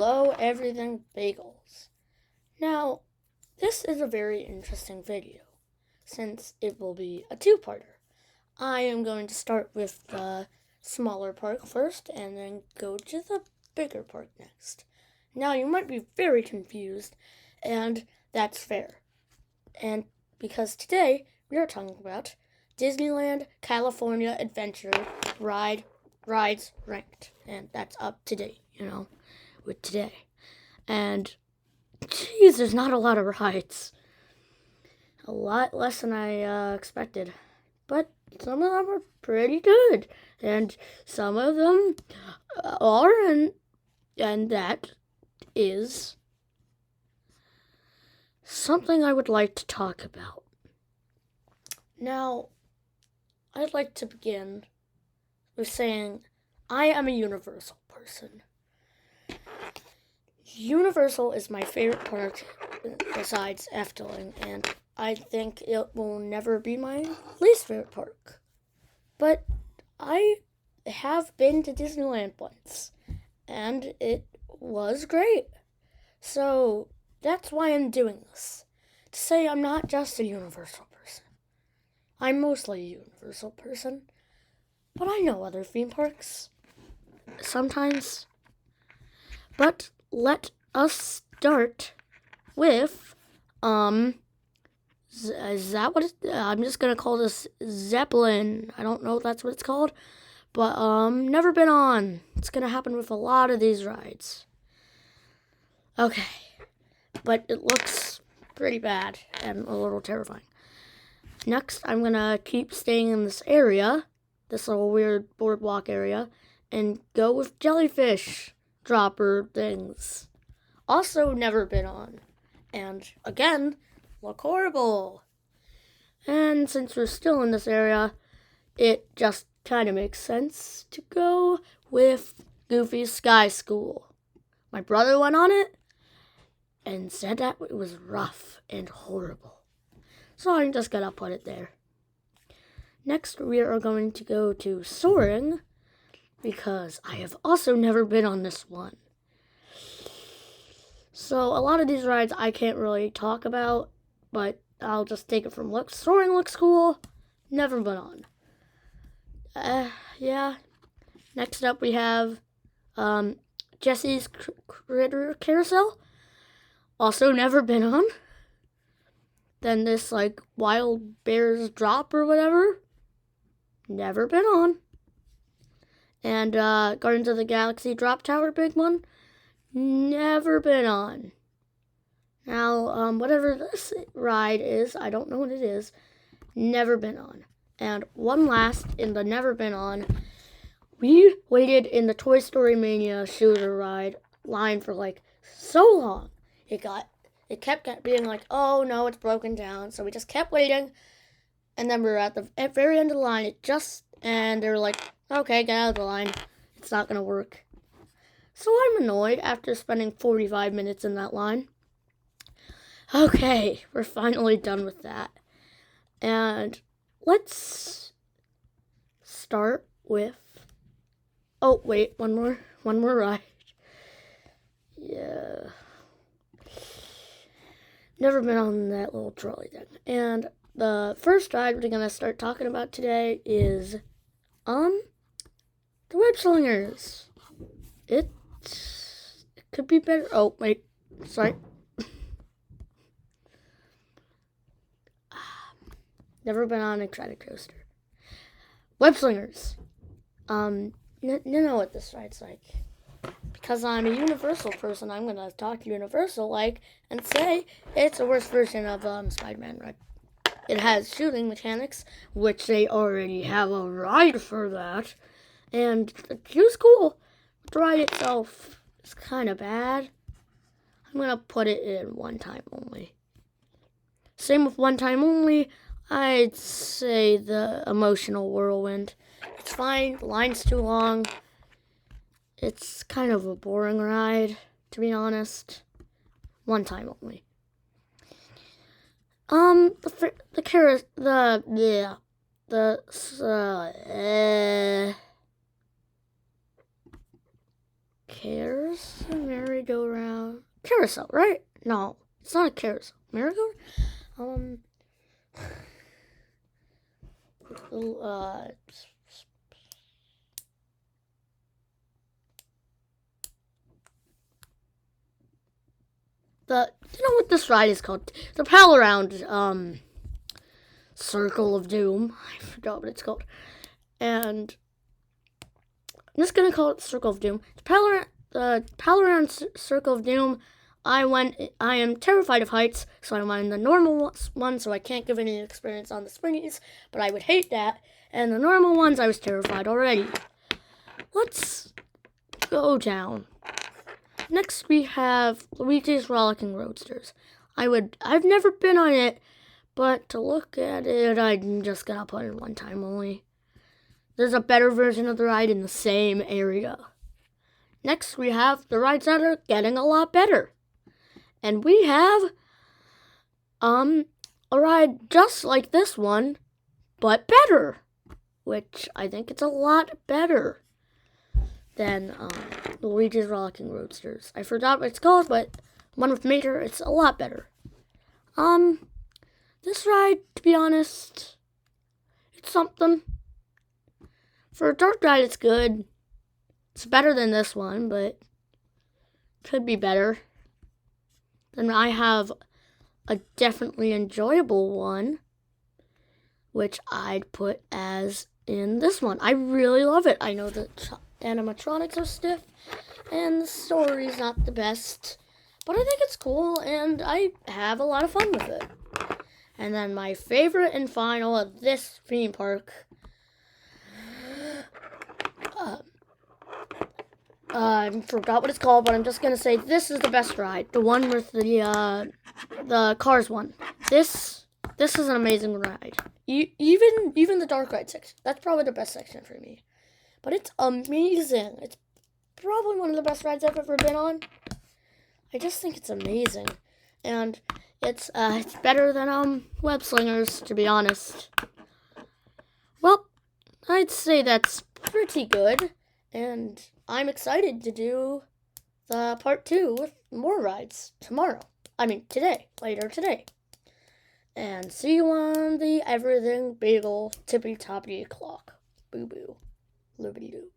Hello, everything bagels. Now, this is a very interesting video since it will be a two-parter. I am going to start with the smaller park first and then go to the bigger park next. Now, you might be very confused, and that's fair. And because today we are talking about Disneyland California Adventure rides ranked, and that's up to date, with today. And geez, there's not a lot of rides. A lot less than I expected. But some of them are pretty good. And some of them are, and that is something I would like to talk about. Now, I'd like to begin with saying I am a Universal person. Universal is my favorite park besides Efteling, and I think it will never be my least favorite park. But I have been to Disneyland once, and it was great. So that's why I'm doing this. To say I'm not just a Universal person. I'm mostly a Universal person, but I know other theme parks sometimes. But let us start with, is that what I'm just gonna call this Zeppelin. I don't know if that's what it's called, but, never been on. It's gonna happen with a lot of these rides. Okay, but it looks pretty bad and a little terrifying. Next, I'm gonna keep staying in this area, this little weird boardwalk area, and go with jellyfish dropper things. Also never been on. And again, look horrible. And since we're still in this area, it just kind of makes sense to go with Goofy's Sky School. My brother went on it and said that it was rough and horrible. So I'm just gonna put it there. Next, we are going to go to Soaring, because I have also never been on this one. So a lot of these rides I can't really talk about, but I'll just take it from Soaring looks cool, never been on. Yeah. Next up we have Jesse's Critter Carousel, also never been on. Then this Wild Bears Drop or whatever, never been on. And Guardians of the Galaxy Drop Tower, big one, never been on. Now, whatever this ride is, I don't know what it is, never been on. And one last in the never been on, we waited in the Toy Story Mania shooter ride line for so long. It kept being oh no, it's broken down. So we just kept waiting, and then we were at the very end of the line. And they were like, okay, get out of the line. It's not gonna work. So I'm annoyed after spending 45 minutes in that line. Okay, we're finally done with that. And let's start with, oh wait, one more ride. Yeah. Never been on that little trolley thing. And the first ride we're gonna start talking about today is the Web Slingers. It could be better. Oh wait, sorry. Never been on a credit coaster. Web Slingers. You know what this ride's like. Because I'm a Universal person, I'm gonna talk Universal and say it's the worst version of Spider-Man ride. It has shooting mechanics, which they already have a ride for that. And it was cool. The ride itself is kind of bad. I'm going to put it in one time only. Same with one time only, I'd say the Emotional Whirlwind. It's fine. The line's too long. It's kind of a boring ride, to be honest. One time only. Carousel, merry-go-round, carousel, right? No, it's not a carousel. Merry-go-round. You know what this ride is called? The Pal Around, Circle of Doom. I forgot what it's called. And I'm just gonna call it Circle of Doom. The Pal Around Circle of Doom. I am terrified of heights, so I went in the normal one, so I can't give any experience on the springies, but I would hate that. And the normal ones, I was terrified already. Let's go down. Next, we have Luigi's Rollicking Roadsters. I've never been on it, but to look at it, I'm just gonna put it one time only. There's a better version of the ride in the same area. Next, we have the rides that are getting a lot better. And we have a ride just like this one, but better, which I think it's a lot better than Luigi's Rollicking Roadsters. I forgot what it's called, but one with Mater, it's a lot better. This ride, to be honest, it's something. For a dark ride, it's good. It's better than this one, but could be better. Then I have a definitely enjoyable one, which I'd put as in this one. I really love it. I know the animatronics are stiff, and the story's not the best, but I think it's cool, and I have a lot of fun with it. And then my favorite and final of this theme park, I forgot what it's called, but I'm just gonna say this is the best ride. The one with the Cars one. This is an amazing ride. Even the dark ride section. That's probably the best section for me. But it's amazing. It's probably one of the best rides I've ever been on. I just think it's amazing. And it's better than Web Slingers, to be honest. Well, I'd say that's pretty good. And I'm excited to do the part 2 with more rides later today. And see you on the Everything Bagel Tippy Toppy Clock. Boo boo. Loopity doo.